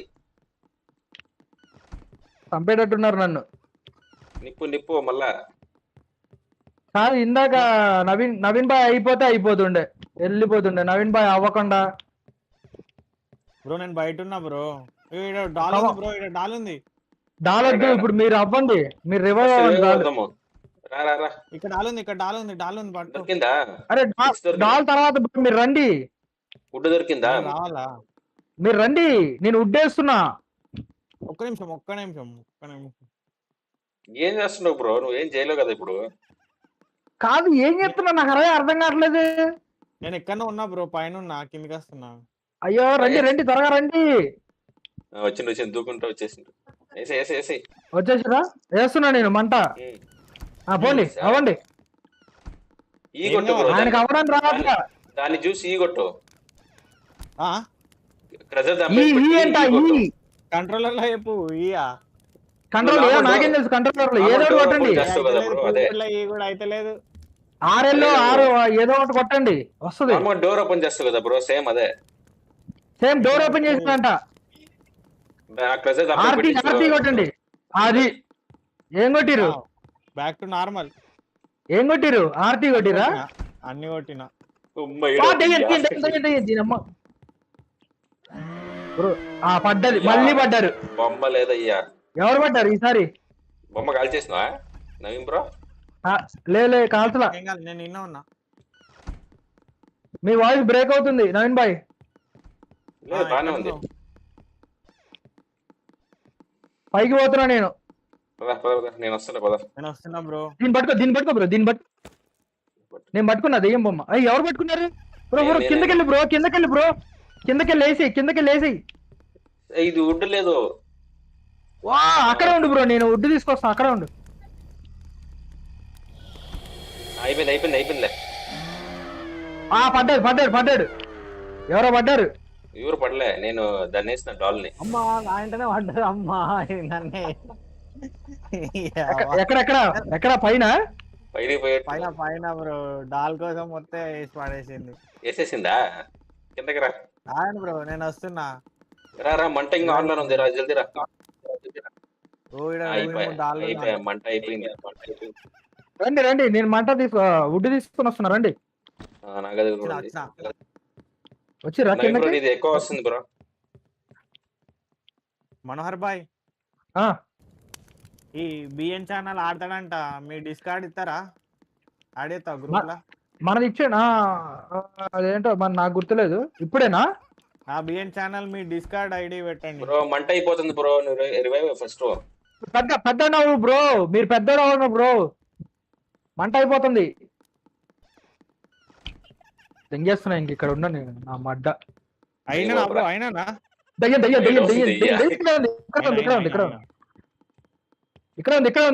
చంపేటట్టున్నారు నన్ను. నిప్పు మళ్ళా. కాదు ఇందాక నవీన్ బాయ్ అయిపోతే అయిపోతుండే, వెళ్ళిపోతుండే. నవీన్ బాయ్ అవ్వకుండా బ్రో నేను బయట ఉన్నా బ్రో. ఇక్కడ డాల్ ఉంది బ్రో, ఇక్కడ డాల్ ఉంది. డాలొద్దు, ఇప్పుడు మీరు అవ్వండి, మీరు రివైవ్ అవ్వండి చాలు. వద్దాము. రా రా రా. ఇక్కడ డాల్ ఉంది, ఇక్కడ డాల్ ఉంది, డాల్ ఉంది పట్టు. దొరికిందా? అరే డాల్ తర్వాత మీరు రండి, గుడ్డు దొరికిందా? రావాలా? మీరు రండి, నేను ఉడ్డేస్తున్నా. ఒక్క నిమిషం ఒక్క నిమిషం ఒక్క నిమిషం. ఏం చేస్తున్నావు బ్రో? నువ్వేం చేయలేవు కదా ఇప్పుడు. కాదు ఏం చెప్తున్నా, నాకు అరే అర్థం కావట్లేదు. నేను ఎక్కడో ఉన్నా బ్రో, పైన ఉన్నా, కిందకి వస్తున్నా. అయ్యో రండి రండి, త్వరగా రండి. వచ్చిండు దూకుంటా వచ్చేసిండు. వేసి వేసి వేసి. వచ్చేసిరా, వేస్తున్నా నేను మంట. పోండి అవ్వండి. ఈ కొట్టు బ్రో, ఆయనకి అవ్వడానికి రావట్లా. దాన్ని చూసి ఈ కొట్టు. ఆ ప్రెజర్ కంట్రోలర్ లో చెప్పు. ఇయా కంట్రోల్ నాకేం తెలుసు, కంట్రోలర్ లో ఏదో ఒకటి కొట్టండి. ఈ కూడా అయితే లేదు. ఆరెల్లో ఆరు ఏదో ఒకటి కొట్టండి వస్తుంది. డోర్ ఓపెన్ చేస్తావు కదా బ్రో, సేమ్ అదే. సేమ్ డోర్ ఓపెన్ చేసినంట. ఆర్టీ కొట్టండి. అది ఏం కొట్టిరు? Back to normal. ఏం కొట్టిరు? ఆర్టీ కొట్టిరా? అన్ని కొట్టినా. పడ్డది, మళ్ళీ పడ్డారు. బొమ్మ లేదయ్యా. ఎవరు పడ్డారు ఈసారి? బొమ్మ కాల్ చేసినా నవీన్ బ్రో? లే కాల్చలా. నేను నిన్న ఉన్నా. మీ వాయిస్ బ్రేక్ అవుతుంది నవీన్ బాయ్. బానే ఉంది. పైకి పోతున్నా నేను. నేను వస్తున్నా పద. నేను వస్తున్నా బ్రో. దీన్ని పట్టుకో బ్రో, నేను పట్టుకున్నా దెయ్యం బొమ్మ. అయ్యి ఎవరు పట్టుకున్నారు బ్రో? బ్రో కిందకెళ్ళి బ్రో, కిందకెళ్ళి ఇది వుడ్ లేదు. వా అక్కడే ఉండు బ్రో, నేను వుడ్ తీసుకొస్తా, అక్కడే ఉండు. అయిపోయిందిలే. పడ్డాడు. ఎవరో పడ్డారు. ఎవరు పడలే, నేను దాన్ని వేసిన డాల్ ని. అమ్మా నాయంటనే పడ్డారు. అమ్మా నన్నే. ఎక్కడ పైన పైన బ్రో, డాల్ కోసం మొత్తం వేసి పడేసింది. వేసేసిందా? కిందకి రా. బ్రో నేను వస్తున్నా. రా మంట ఇంకా ఆన్లైన్ ఉంది, రా జల్దీ రా. మంట అయిపోయింది. రండి, నేను మంట వుడ్ తీసుకొని వస్తున్నా. రండి వచ్చి ఇది ఎక్కువ వస్తుంది బ్రో. మనోహర్ బాయ్, ఈ బిఎన్ ఛానల్ ఆడతాడంట, మీ డిస్కార్డ్ ఇస్తారా? ఆడేస్తా గ్రూప్ లా. మనది ఇచ్చేనా? అదేంటో మరి నాకు గుర్తులేదు. ఇప్పుడేనా? ఆ బిఎన్ ఛానల్ మీ డిస్కార్డ్ ఐడి పెట్టండి బ్రో. మంట అయిపోతుంది బ్రో, రివైవ్ ఫస్ట్. పెద్ద నవ్వు బ్రో, మీరు పెద్ద బ్రో, మంట అయిపోతుంది. తెంగేస్తున్నా ఇంక ఇక్కడ ఉన్నా నేను, నా మడ్డ. అయినా బ్రో, అయినా దయ్యం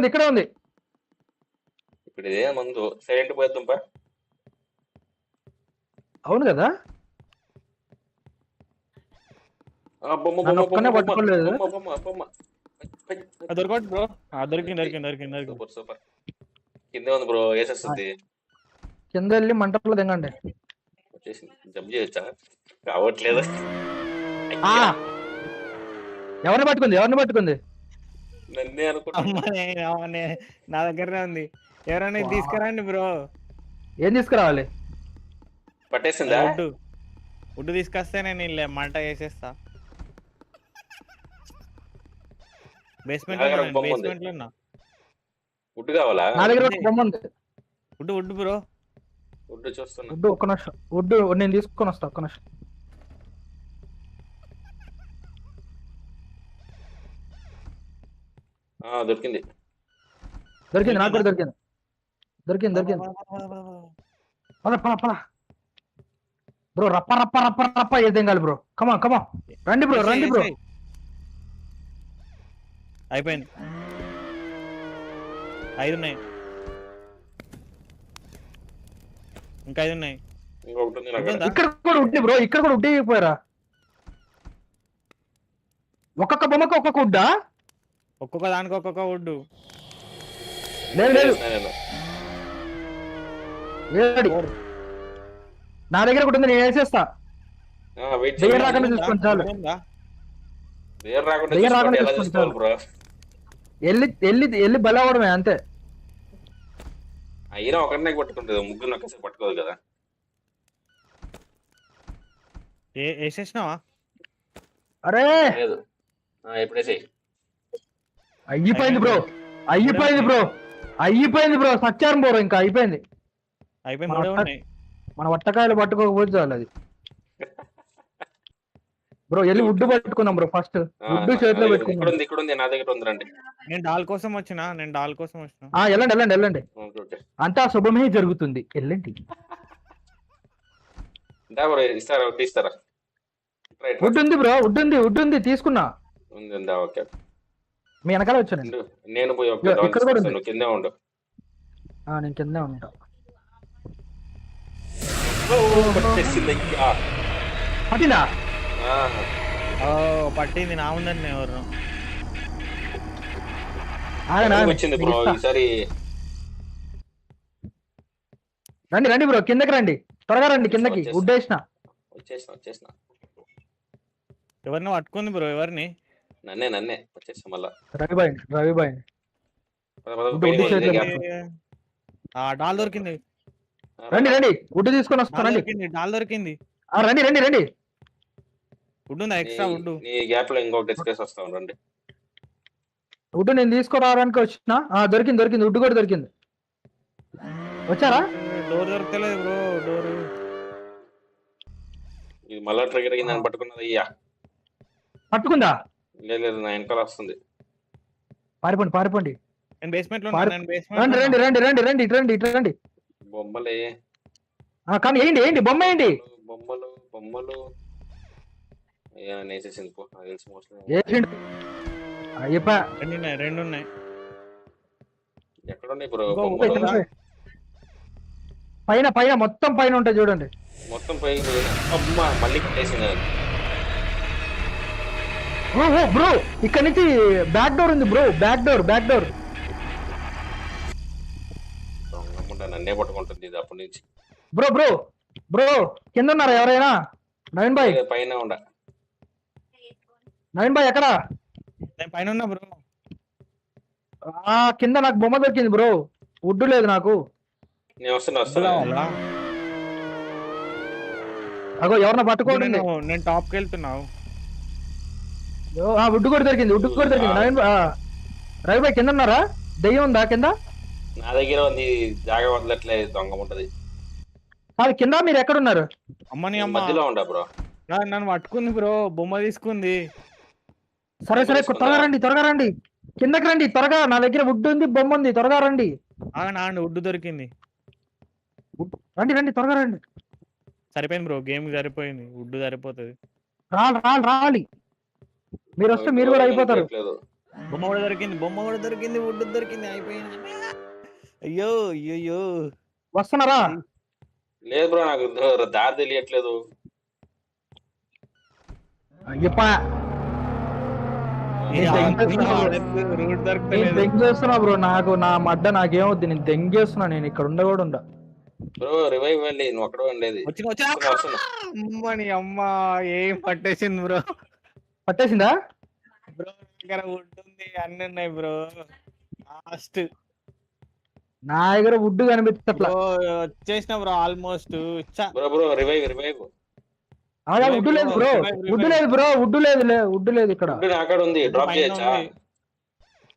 ఇక్కడ ఉంది. ఇప్పుడు ఇదే మందు సైలెంట్ పోయేద్దాం. అవును కదా, పట్టుకోలేదు. దొరకదు బ్రో. దొరికింది. సూపర్. కింద ఉంది బ్రో, వేసేస్తుంది. కింద వెళ్ళి మంటలో దిగండి. జంప్ చేయొచ్చా? కావట్లేదు. ఎవరిని పట్టుకుంది? నన్నే అనుకుంటా. నా దగ్గరనే ఉంది. ఎవరైనా తీసుకురండి బ్రో. ఏం తీసుకురావాలి? పట్టేసిందా? వుడ్ తీసుకొస్తే నేను మంట వేసేస్తా. బేస్మెంట్ లో ఉన్నా. వుడ్ కావాలా? నా దగ్గర బొమ్మ ఉంది. Would bro. వుడ్ చూస్తున్నా. ఒక్క నిమిషం, వుడ్ నేను తీసుకొని వస్తా. ఒక్క నిమిషం. దొరికింది. నాకు కూడా దొరికింది. పద బ్రో. రప్ప ఏదేం కాదు బ్రో. కమా రండి బ్రో. అయిపోయింది. 5 ఉన్నాయి, ఇంకా 5 ఉన్నాయి. ఇక్కడ కూడా ఉడ్డి బ్రో, ఇక్కడ కూడా ఉడ్డి అయిపోయారా? ఒక్కొక్క బొమ్మకు ఒక్కొక్క ఉడ్డా? ఒక్కొక్క దానికి ఒక్కొక్క వుడ్. లేదు నా దగ్గర ఒకటి ఉంది, నేను వేసేస్తా. దెయ్యం రాకుండా చూసుకోండి చాలు. వెళ్ళి బలవడమే అంతే. అయినా ఒకరినే పట్టుకుంటుంది, ముగ్గురు ఒక్కసారి పట్టుకోదు కదా. వేసేసినావా? అరే లేదు ఎప్పుడేసి అయిపోయింది బ్రో, అయిపోయింది బ్రో, అయిపోయింది బ్రో, సచ్చారు బ్రో, ఇంకా అయిపోయింది. అయిపోయింది, మూడే ఉన్నాయి. మన వట్టకాయలు పట్టుకోకపోతే చాలు అది. బ్రో వెళ్ళి వుడ్ పట్టుకుందాం బ్రో, ఫస్ట్ వుడ్ చేతిలో పెట్టుకుందాం. ఇక్కడ ఉంది నా దగ్గర ఉంది రండి. నేను డాల్ కోసం వచ్చిన. వెళ్ళండి వెళ్ళండి వెళ్ళండి, ఓకే అంతా శుభమే జరుగుతుంది, వెళ్ళండి. ఇస్తారా వడ్డీ ఇస్తారా? వుడ్ ఉంది బ్రో, వుడ్ ఉంది తీసుకున్నా. ఉందా? ఓకే మీ వెనకాల వచ్చాను నేను పోయి ఇక్కడ కూడా ఉంది. కిందే ఉండు. నేను కిందే ఉంటా. పట్టిందా? పట్టింది, నా ఉందండి. ఎవరు వచ్చింది బ్రో ఈసారి. రండి రండి బ్రో, కిందకి రండి, త్వరగా రండి కిందకి. వుడ్ వేసిన. వచ్చేసిన. ఎవరిని పట్టుకుంది బ్రో? ఎవరిని? నన్నే వచ్చేసా మళ్ళా. రవిబాయ్ డాల్ దొరికింది. రండి రండి, వుడ్ తీసుకొని వస్తానండి. డాల్ దొరికింది. రండి రండి రండి. వుడ్ ఉందా? Extra would? ఈ గ్యాప్ లో ఇంకొక డిస్కస్ వస్తాం రండి. వుడ్ నేను తీసుకురావడానికి వచ్చిన. దొరికింది, వుడ్ కూడా దొరికింది. వచ్చారా? డోర్ దొరకలేదు బ్రో, డోర్. ఇది మళ్ళా ట్రిగర్ అయ్యిందని పట్టుకున్నది. అయ్యా పట్టుకుందా? లేదు నా వెనకాల వస్తుంది. పారిపోండి. నేను బేస్మెంట్ లో రండి. బొమ్మలే కానీ ఏంటి బొమ్మ ఏంటి? బొమ్మలు నేసేసింది పో. రెండు ఉన్నాయి. ఎక్కడ ఉన్నాయి బ్రో? పైన మొత్తం పైన ఉంటాయి చూడండి. మొత్తం పై అమ్మా మళ్ళీ కట్టేసింది. బ్రో ఇక్కడ నుంచి బ్యాక్ డోర్ ఉంది బ్రో, బ్యాక్ డోర్. నన్నే పట్టుకుంటుంది ఇది అప్పటి నుంచి. బ్రో కింద ఉన్నారా ఎవరైనా? నవీన్ బాయ్ పైన ఉండ. నవీన్ బాయ్ ఎక్కడ? పైన ఉన్నా బ్రో. కింద నాకు బొమ్మ దొరికింది బ్రో, వుడ్ లేదు నాకు. నేను వస్తున్నా. అగో ఎవరన్నా పట్టుకోండి. నేను టాప్ కి వెళ్తున్నావు. వుడ్ కూడా దొరికింది. నవీన్ రవి బాయ్ కింద ఉన్నారా? దెయ్యం ఉందా కింద? నా దగ్గర ఉంది, జాగా వదలట్లేదు, దొంగ ఉంటది. అది కింద. మీరు ఎక్కడ ఉన్నారు? అమ్మని మధ్యలో ఉండా బ్రో. నన్ను పట్టుకుంది బ్రో, బొమ్మ తీసుకుంది. సరే త్వరగా రండి, కిందకి రండి త్వరగా. నా దగ్గర వుడ్ ఉంది, బొమ్మ ఉంది, త్వరగా రండి. వుడ్ దొరికింది. రండి త్వరగా రండి. సరిపోయింది బ్రో, గేమ్ సరిపోయింది. వుడ్ సరిపోతుంది. రావాలి. మీరు వస్తే మీరు కూడా అయిపోతారు. బొమ్మ కూడా దొరికింది, వుడ్ దొరికింది. అయిపోయింది. అయ్యో వస్తున్నారా? లేదు బ్రో, నాకు దారి తెలియట్లేదు. దెంగేస్తున్నా బ్రో, నాకు నా మడ్డ నాకేమవుద్ది. నేను దెంగేస్తున్నా, నేను ఇక్కడ ఉండ. బ్రో రివైవ్ వెళ్ళి నువ్వు అక్కడ ఉండేది. అమ్మని అమ్మ ఏం పట్టేసింది బ్రో. పట్టేసిందా బ్రో? దగ్గర వుడ్ ఉంది, అన్ని ఉన్నాయి బ్రో. లాస్ట్ నా దగ్గర వుడ్ కనిపిస్తట్లా. వచ్చేసిన bro almost. Bro revive wood లేదు బ్రో, వుడ్ లేదు ఇక్కడ. అక్కడ ఉంది, డ్రాప్ చేయొచ్చా?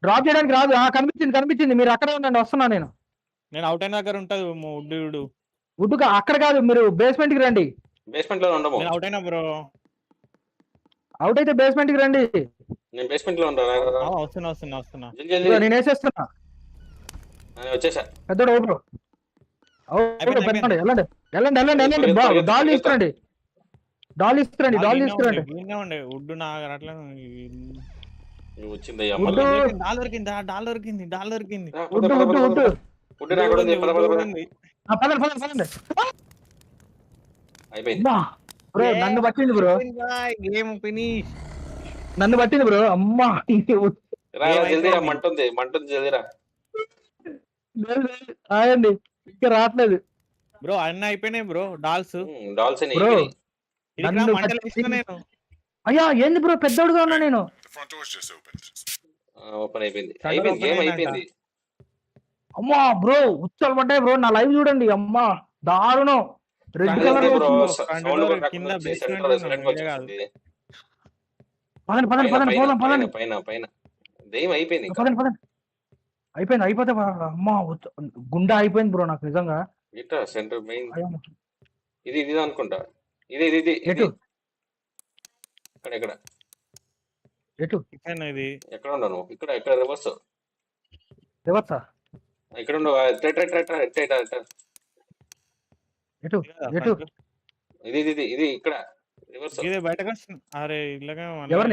డ్రాప్ చేయడానికి రాదు. కనిపించింది. మీరు అక్కడే ఉండండి, వస్తున్నా నేను. అవుట్ అయిన దగ్గర ఉంటది వుడ్ అక్కడ కాదు, మీరు బేస్మెంట్ కి రండి. బేస్మెంట్ లో ఉండము. అవుట్ అయినా బ్రో. అవుట్ అయితే బేస్మెంట్ కి రండి. నేను బేస్మెంట్ లో వస్తున్నా. నేను వేసేస్తున్నా. వచ్చేసా. పెద్దోడు బ్రో. వెళ్ళండి. డాల్ తీసుకురండి. వుడ్ వచ్చింది. బ్రో నన్ను పట్టింది బ్రో, గేమ్ ఫినిష్. అమ్మా జల్దీరా, మంటుంది జల్దీరా. ఆయండి, ఇంకా రావట్లేదు బ్రో. అన్ని అయిపోయినాయి బ్రో. Dolls bro. అయ్యా ఏంది బ్రో, పెద్దోడుగా ఉన్నా నేను. ఓపెన్ అయిపోయింది. గేమ్ అయిపోయింది. అమ్మా బ్రో ఉచ్చలు పడ్డాయి బ్రో, నా లైవ్ చూడండి అమ్మా, దారుణం. రెడ్ Front కలర్ అదే లో బ్రో వచ్చింది. front సౌండ్ door కూడా కింద రాకుండా basement సెంటర్ ఉన్నాం, సైలెంట్ గా ఈడే కాదు. వచ్చేస్తుంది. పదండి పదండి పైన పదండి పైన పోదాం పైన పదండి పైన పైన దెయ్యం అయిపోయింది ఇంకా. పదండి పదండి. అయిపోయింది అయిపోతే అమ్మా గుండె అయిపోయింది బ్రో నాకు నిజంగా. ఇట సెంటర్ మెయిన్ అయ్యో. ఇది ఇది అనుకుంటా. ఇది ఇది ఇది ఇది ఎటు ఇక్కడ ఇక్కడ ఎటు కిచెన్ ఇది. ఎక్కడ ఉండవు ఇక్కడ ఇక్కడ రివర్స్ రివర్సా? ఇక్కడ ఉండవు. ఎటు ఇది కదా ఎటు? front. ఇది ఇది ఇది ఇది ఇక్కడ రివర్స్. ఇదే బయటకు వస్తుంది. అరే ఇళ్ళగా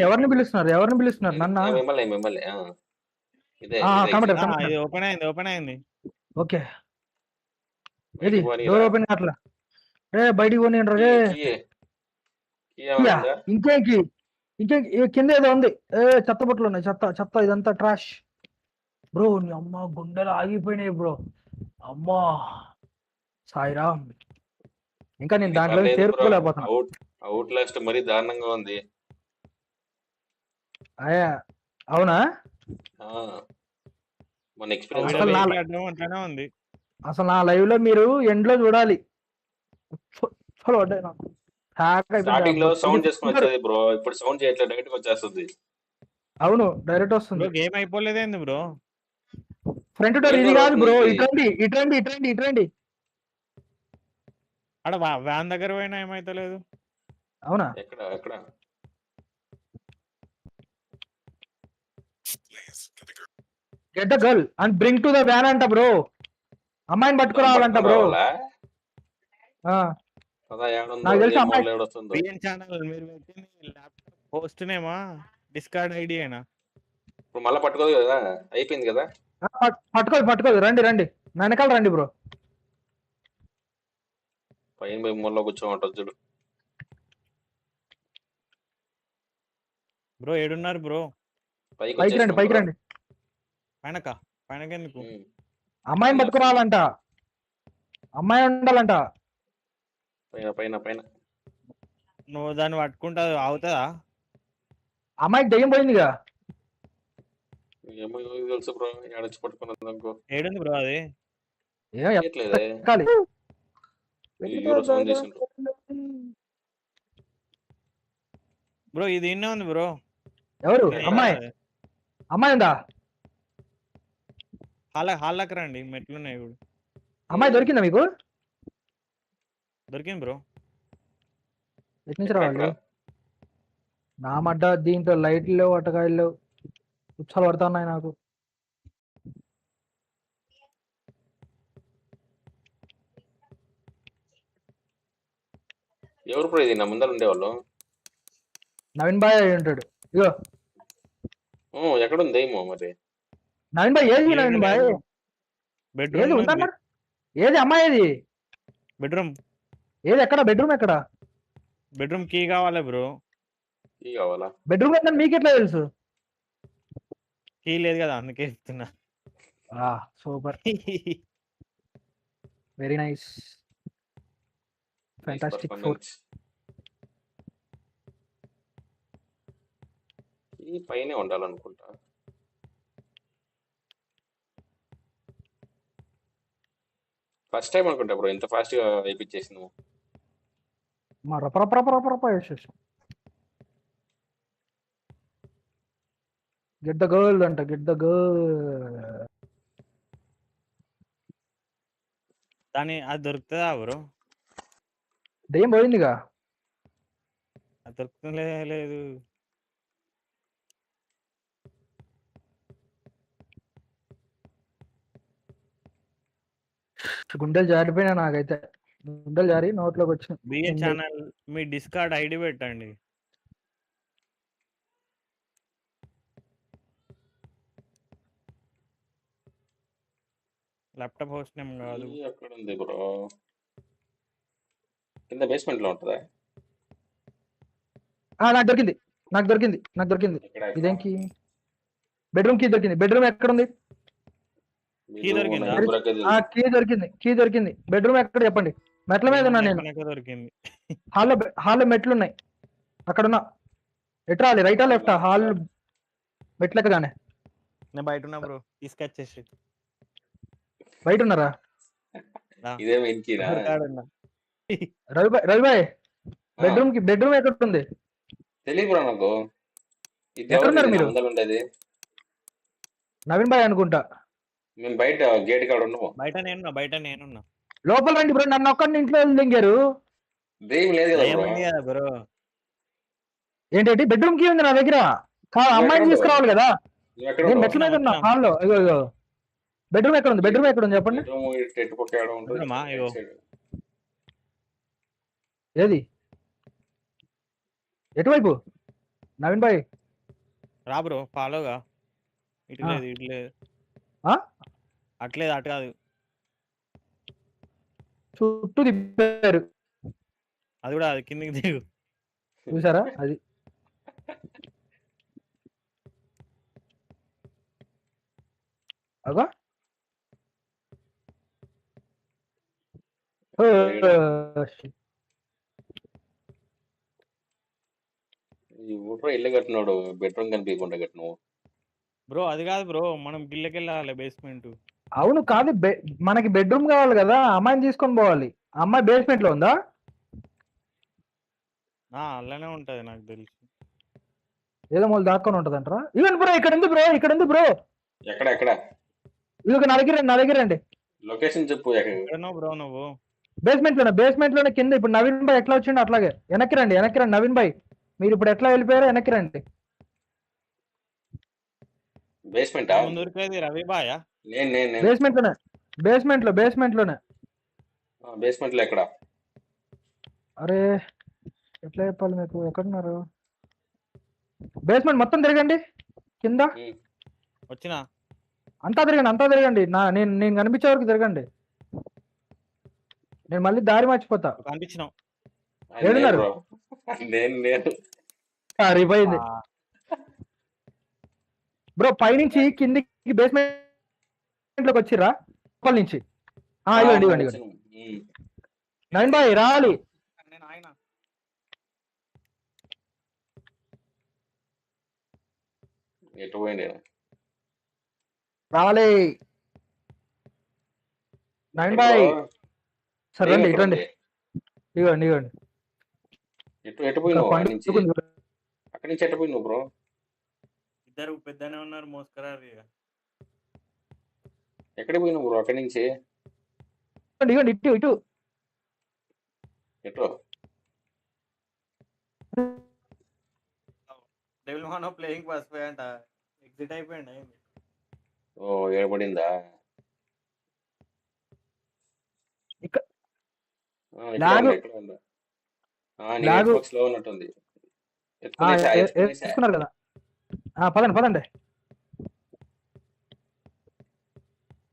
ఎవరిని పిలుస్తున్నారు, ఎవరిని పిలుస్తున్నారు? నన్న? మిమ్మల్ని మిమ్మల్ని ఇదే కమట ఇదే కమట. ఇది ఓపెన్ అయింది. ఓకే ఏది డోర్ ఓపెన్ అట్లా? బయటికి పోనీ రే. ఇంకేంకి ఇంకేం కింద ఏదో ఉంది. చెత్త బుట్టలు ఉన్నాయి, చెత్త చెత్త, ఇదంతా ట్రాష్ బ్రో. నీ అమ్మ గుండెలు ఆగిపోయినాయి బ్రో. అమ్మా సాయిరామ్, ఇంకా నేను దాంట్లో చేరుకోలేకపోతున్నా. అవుట్ లాస్ట్ మరీ దారుణంగా ఉంది. అయ్యా అవునా? మన ఎక్స్పీరియన్స్ అట్లానే ఉంది. అసలు నా లైవ్ లో మీరు ఎండ్ లో చూడాలి. నాకు స్టార్టింగ్ లో సౌండ్ చేసుకుని వచ్చేది బ్రో, ఇప్పుడు సౌండ్ చేయట్లేదు, డైరెక్ట్ వచ్చేస్తుంది. అవును డైరెక్ట్ వస్తుంది. గేమ్ అయిపోలేదేంది బ్రో? ఫ్రంట్ డోర్ ఇది కాదు బ్రో, ఇటండి ఇటండి ఇటండి ఇటండి. అక్కడ వ్యాన్ దగ్గర పోయినా ఏమైతలేదు. అవునా? ఎక్కడ ఎక్కడ get the girl and bring to the van అంట బ్రో. అమ్మాయిని పట్టుకురావాలంట బ్రో. నాకు తెలిసి అమ్మాయి బిఎన్ ఛానల్ మీరు పెట్టింది ల్యాప్టాప్ హోస్ట్ నేమా డిస్కార్డ్ ఐడి అయినా? ఇప్పుడు మళ్ళీ పట్టుకోదు కదా, అయిపోయింది కదా. పట్టుకోదు రండి రండి, నా వెనకాల రండి బ్రో. పైన పోయి మూలలో కూర్చోమంటుంది చూడు బ్రో. ఏడున్నారు బ్రో? పైకి రండి పైకి రండి. పైనకెందుకు? అమ్మాయిని పట్టుకురావాలంట, అమ్మాయి ఉండాలంట. పైన పైన పైన నువ్వు దాన్ని పట్టుకుంటా అవుతుందా? అమ్మాయికి దెయ్యం పోయిందిగా. ఏమో తెలుసు బ్రో, ఏడొచ్చి పట్టుకున్నది అనుకో. ఏడుంది బ్రో అది? ఏట్లేదే సౌండ్ చేసిండ్రు బ్రో. ఇది ఇన్నే ఉంది బ్రో. ఎవరు? అమ్మాయి ఉందా? హాల్లోకి రండి, మెట్లున్నాయి ఇప్పుడు. అమ్మాయి దొరికిందా మీకు? దొరికింది బ్రో. ఎటు నుంచి రావాలి? నా మడ్డ దీంట్లో లైట్లు లేవు, అటకాయలు లేవు, ఉచ్చాలు పడతా ఉన్నాయి నాకు. ఎవరు బ్రో ఇది? నా ముందర ఉండేవాళ్ళు నవీన్ బాయ్ అయి ఉంటాడు. ఇగో ఎక్కడుంది ఏమో మరి. నవీన్ బాయ్ ఏది? నవీన్ బాయ్ ఏది ఉందన్నా? ఏది అమ్మాయి ఏది? బెడ్రూమ్ ఏది ఎక్కడ? బెడ్రూమ్ ఎక్కడ? బెడ్రూమ్ కీ కావాలి బ్రో. కీ కావాలా? బెడ్రూమ్ ఎక్కడ మీకు ఎట్లా తెలుసు? కీ లేదు కదా, అందుకే చెప్తున్నా. Super, very nice, fantastic four. ఈ పైనే ఉండాలనుకుంటా. ఫస్ట్ టైం అనుకుంటా బ్రో ఇంత ఫాస్ట్ గా వేయించేసింది. మా రపరపరపరపరప వేసేసాం. గెట్ ద గర్ల్ అంట, గెట్ ద గర్ల్. దాని అది దొరుకుతుందా బ్రో? దెయ్యం పోయిందిగా. అది దొరుకుతుందే లేదు. గుండెలు జారిపోయినా నాకైతే, గుండెలు జారి నోట్లోకి వచ్చి. బిఎన్ ఛానల్ మీ డిస్కార్డ్ ఐడి పెట్టండి. ల్యాప్టాప్ హోస్ట్ నేమ్ కాదు. ఎక్కడ ఉంది బ్రో? కింద బేస్మెంట్ లో ఉంటుందా? నాకు దొరికింది, నాకు దొరికింది, నాకు దొరికింది. ఇదేంకి? బెడ్రూమ్ కీ దొరికింది. బెడ్రూమ్ ఎక్కడ ఉంది? కీ దొరికిందా? కీ దొరికింది, కీ దొరికింది. బెడ్రూమ్ ఎక్కడ చెప్పండి? మెట్ల మీద ఉన్నా నేను. దొరికింది. హాల్లో మెట్లు ఉన్నాయి, అక్కడ ఉన్నా. ఎటు రాలి? రైటా లెఫ్టా? హాల్ మెట్లెక్కగానే నేను బయట ఉన్నా బ్రో, తీసుకొచ్చేసి. బయట ఉన్నారా? ఇదేమో ఇంకినా రవిబాయ్ బెడ్రూమ్ ఎక్కడ ఉంది? తెలియదు బ్రో నాకు. ఇది ఎక్కడున్నారు మీరు? అందరు ఉండేది నవీన్ బాయ్ అనుకుంటా. మేము బయట గేట్ కాడ ఉన్నాము. బయట నేనున్నా. లోపల రండి బ్రో, నన్ను ఒక్కడిని ఇంట్లో దింగారు. డ్రీమ్ లేదు కదా బ్రో. బ్రో ఏంటి బెడ్రూమ్ కీ ఉంది నా దగ్గర. అమ్మాయిని తీసుకురావాలి కదా. నువ్వు ఎక్కడ నేను ఉంటావు? మెట్ల మీద ఉన్నా, హాల్లో. ఇగో బెడ్రూమ్ ఎక్కడ ఉంది? బెడ్రూమ్ ఎక్కడ ఉంది చెప్పండి. బెడ్రూమ్ ఇటు పక్క ఏడ ఉంటుంది? బెడ్రూమా? ఇగో. ఇటు సైడ్. ఏది ఎటువైపు? నవీన్ బాయ్ రా బ్రో, ఫాలోగా. ఇటు ఆ. లేదు, ఇటు లేదు. ఆ? అట్లేదు, అటు కాదు. చుట్టూ తిప్పారు అది కూడా అది కిందికి దిగు. చూసారా? అది అగో. ఈ ఊట్లో ఇల్లు కట్టినాడు, బెడ్రూమ్ కనిపించకుండా కట్టినావు. బ్రో అది కాదు బ్రో, మనం గిల్లకెళ్ళాలి బేస్మెంట్. అవును కాదు, మనకి బెడ్రూమ్ కావాలి కదా, అమ్మాయిని తీసుకొని పోవాలి. అమ్మాయి బేస్మెంట్ లో ఉందా? అలానే ఉంటది నాకు తెలిసి. ఏదో మొదలు దాక్కొని ఉంటది అంటారా? ఇవ్వండి బ్రో, ఇక్కడ ఉంది బ్రో, ఇక్కడ ఉంది బ్రో. ఎక్కడ ఎక్కడ ఇదిగో నా దగ్గర రండి. లొకేషన్ చెప్పు. ఎక్కడనో బ్రో నువ్వు? బేస్మెంట్ లోనే కింద. ఇప్పుడు నవీన్ బాయ్ ఎట్లా వచ్చిండో అట్లాగే వెనక్కి రండి. నవీన్ బాయ్ మీరు ఇప్పుడు ఎట్లా వెళ్ళిపోయారో వెనక్కి రండి. బేస్మెంట్ ముందు ఉరికేది రవి బాయా? నేను బేస్మెంట్ లోనే. బేస్మెంట్ లో ఎక్కడ? అరే ఎట్లా చెప్పాలి మీకు, ఎక్కడున్నారు? బేస్మెంట్ మొత్తం తిరగండి, కింద వచ్చినా అంతా తిరగండి. నేను కనిపించే వరకు తిరగండి. నేను మళ్ళీ దారి మర్చిపోతా. కనిపించినావు. ఏడున్నారు? నేను సరిపోయింది బ్రో. పైనుంచి కిందికి బేస్మెంట్ లోకి వచ్చిర్రా? లోపల నుంచి. ఇవ్వండి. నవీన్ బాయ్ రావాలి. ఎటు పోయింది? రావాలి నవీన్ బాయ్. సరే రండి, ఇటండి. ఇవ్వండి. ఎటు పోయినావు? అక్కడి నుంచి ఎటు పోయినావు బ్రో? ఇద్దరు పెద్దనే ఉన్నారు, మోసుకురారు. ఎక్కడికి పోయినావు బ్రో అక్కడి నుంచి? ఇవ్వండి ఇటు. ఎటు? డెవిల్ మనో ప్లేయింగ్ పసిపోయాంట, ఎగ్జిట్ అయిపోయింది. ఓ ఏడబడిందా? స్లో ఉన్నట్టుంది. తీసుకున్నారు కదా. పదండి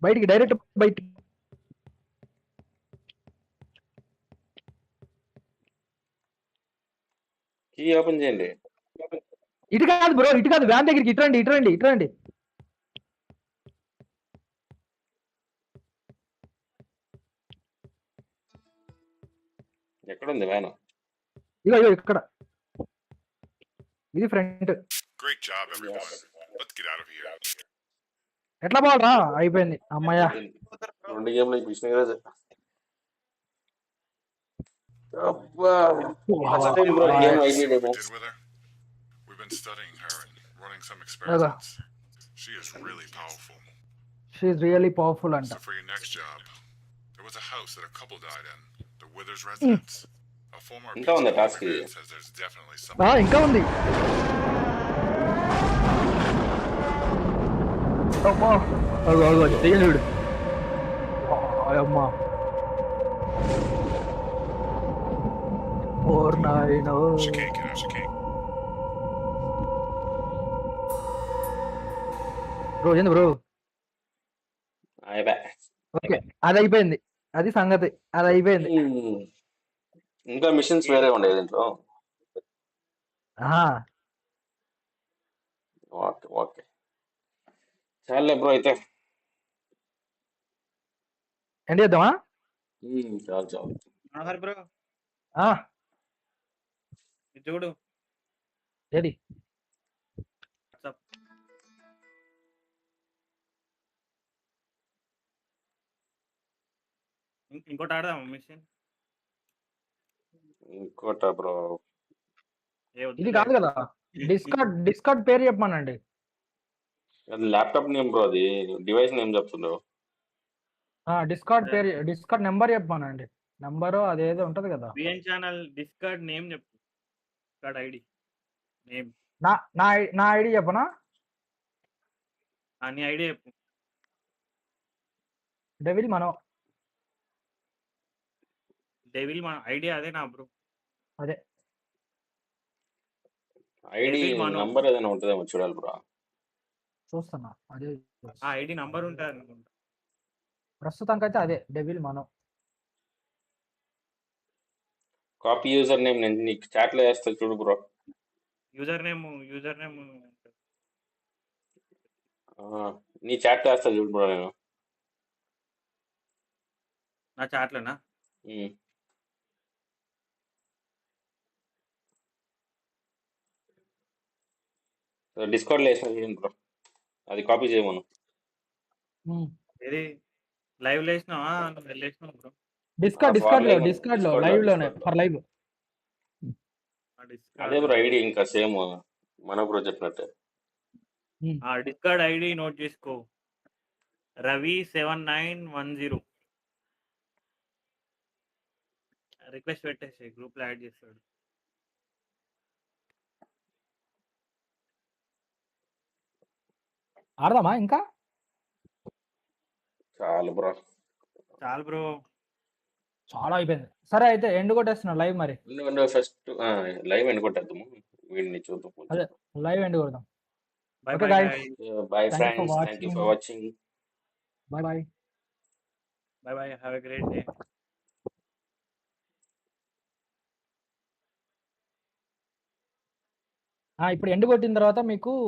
బయటికి, డైరెక్ట్ బయటికి. కీ ఓపెన్ చేయండి. ఇటు కాదు బ్రో, ఇటు కాదు, వ్యాన్ దగ్గరికి. ఇటు రండి. ఎక్కడుంది వ్యాన్? ఇగో ఇక్కడ. ఇది ఫ్రంట్. ఎట్లా పోవాలరా? అయిపోయింది అమ్మాయ్యా. 2 గేమ్లు అయిపోయినాయి ఈరోజు. She is really powerful అంట. So for your next job, there was a house that a couple died in, the Withers residence. A former ఇంకా ఉందా task? says there's definitely something. ఇంకా ఉంది. అమ్మా అగో చూడు. అమ్మా ఓర్ నాయనో. బ్రో ఏంది బ్రో? ఓకే, అది అయిపోయింది. అది సంగతి, అది అయిపోయింది. ఇంకా మిషన్స్ వేరే ఉండేది దీంట్లో. ఓకే చాలే బ్రో. అయితే ఎండ్ చేద్దామా? చాలు బ్రో చూడు ఏది ఇంకోటి ఆడదాం మిషన్. ఇంకోట బ్రో. ఇది కాదు కదా, డిస్కార్డ్ పేరు చెప్పమానండి. అది ల్యాప్టాప్ నేమ్ బ్రో, అది డివైస్ నేమ్ చెప్తుండవు. డిస్కార్డ్ నెంబర్ చెప్పమానండి. నెంబరు అదేదో ఉంటది కదా. బిఎన్ ఛానల్ డిస్కార్డ్ నేమ్ చెప్పు. Discord ID name. నా ఐడి చెప్పనా? నీ ఐడి చెప్పు. డెవిల్ మనో. డెవిల్ మన ఐడి అదే నా బ్రో. అదే ఐడి డెవిల్ మనో. నంబర్ ఏదైనా ఉంటుందేమో చూడాలి బ్రో. చూస్తున్నా, అదే ఆ ఐడి నంబర్ ఉంటుంది అనుకుంటా. ప్రస్తుతానికి అయితే అదే డెవిల్ మనో. కాపీ యూజర్ నేమ్ నేను నీకు చాట్ లో వేస్తా చూడు బ్రో. యూజర్ నేమ్ నీ చాట్ వేస్తా చూడు బ్రో నేను. నా చాట్లోనా? డిస్కౌంట్ లో వేసిన చూడండి బ్రో, అది కాపీ చేయమను. ఏది లైవ్ లేసినావా? నువ్వు వెళ్ళేసినావు బ్రో. డిస్కార్డ్ లో లైవ్ లోనే ఫర్ లైవ్. అదే బ్రో ఐడి ఇంకా సేమ్ మన బ్రో చెప్పినట్టే. డిస్కార్డ్ ఐడి నోట్ చేసుకో, Ravi7910. రిక్వెస్ట్ పెట్టేసి గ్రూప్ లో యాడ్ చేస్తాడు. ఆడదామా ఇంకా? చాలు బ్రో. చాలా అయిపోయింది. సరే అయితే ఎండ్ కొట్టేస్తున్నా లైవ్. మరి ఫస్ట్ లైవ్ ఎండ్ కొట్టేద్దాము, వీడిని చూద్దాం. అదే లైవ్ ఎండ్ కొడదాం. Bye Okay, bye guys. guys. Bye Thank you for friends, thank you for watching. Bye bye. Bye bye. Have a great day. ఇప్పుడు ఎండ్ కొట్టిన తర్వాత మీకు